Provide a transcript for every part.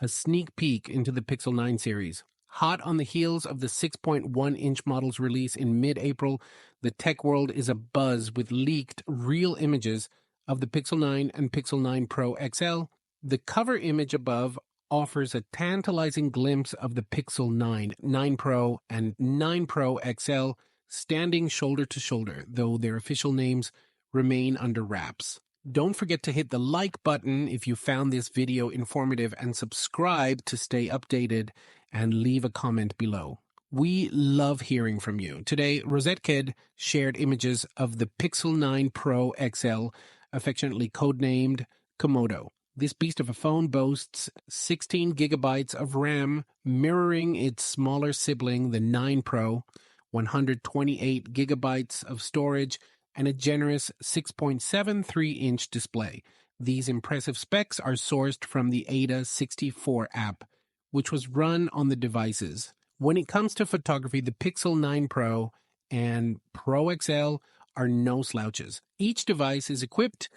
a sneak peek into the Pixel 9 series. Hot on the heels of the 6.1-inch model's release in mid-April, the tech world is abuzz with leaked real images of the Pixel 9 and Pixel 9 Pro XL. The cover image above offers a tantalizing glimpse of the Pixel 9, 9 Pro, and 9 Pro XL standing shoulder to shoulder, though their official names remain under wraps. Don't forget to hit the like button if you found this video informative and subscribe to stay updated and leave a comment below. We love hearing from you. Today, Rosette Kid shared images of the Pixel 9 Pro XL, affectionately codenamed Komodo. This beast of a phone boasts 16 gigabytes of RAM, mirroring its smaller sibling, the 9 Pro, 128 gigabytes of storage, and a generous 6.73-inch display. These impressive specs are sourced from the Ada 64 app, which was run on the devices. When it comes to photography, the Pixel 9 Pro and Pro XL are no slouches. Each device is equipped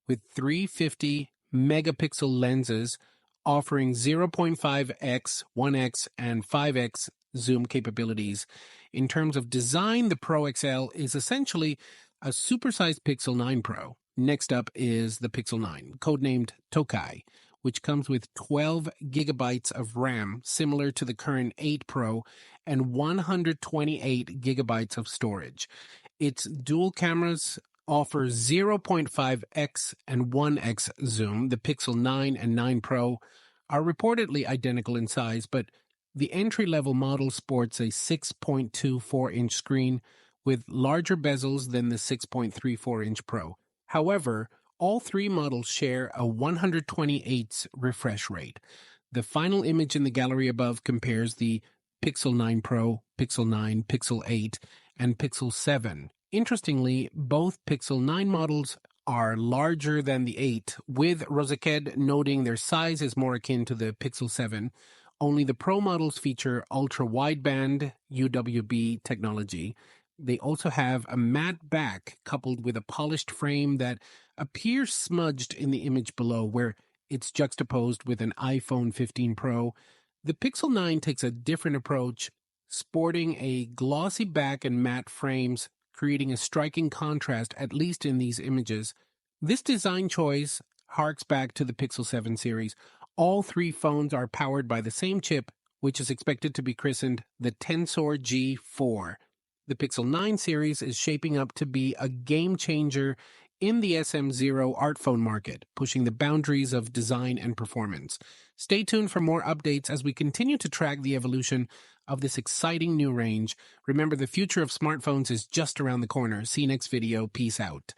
with 350 megapixel lenses offering 0.5x, 1x, and 5x zoom capabilities. In terms of design, the Pro XL is essentially a supersized Pixel 9 Pro. Next up is the Pixel 9, codenamed Tokay, which comes with 12 gigabytes of RAM, similar to the current 8 Pro, and 128 gigabytes of storage. Its dual cameras offer 0.5x and 1x zoom. The Pixel 9 and 9 Pro are reportedly identical in size, but the entry-level model sports a 6.24-inch screen with larger bezels than the 6.34-inch Pro. However, all three models share a 128 refresh rate. The final image in the gallery above compares the Pixel 9 Pro, Pixel 9, Pixel 8, and Pixel 7. Interestingly, both Pixel 9 models are larger than the 8, with Rosaked noting their size is more akin to the Pixel 7. Only the Pro models feature ultra-wideband UWB technology. They also have a matte back coupled with a polished frame that appears smudged in the image below, where it's juxtaposed with an iPhone 15 Pro. The Pixel 9 takes a different approach, sporting a glossy back and matte frames, creating a striking contrast, at least in these images. This design choice harks back to the Pixel 7 series. All three phones are powered by the same chip, which is expected to be christened the Tensor G4. The Pixel 9 series is shaping up to be a game-changer in the SM0 smartphone market, pushing the boundaries of design and performance. Stay tuned for more updates as we continue to track the evolution of this exciting new range. Remember, the future of smartphones is just around the corner. See you next video. Peace out.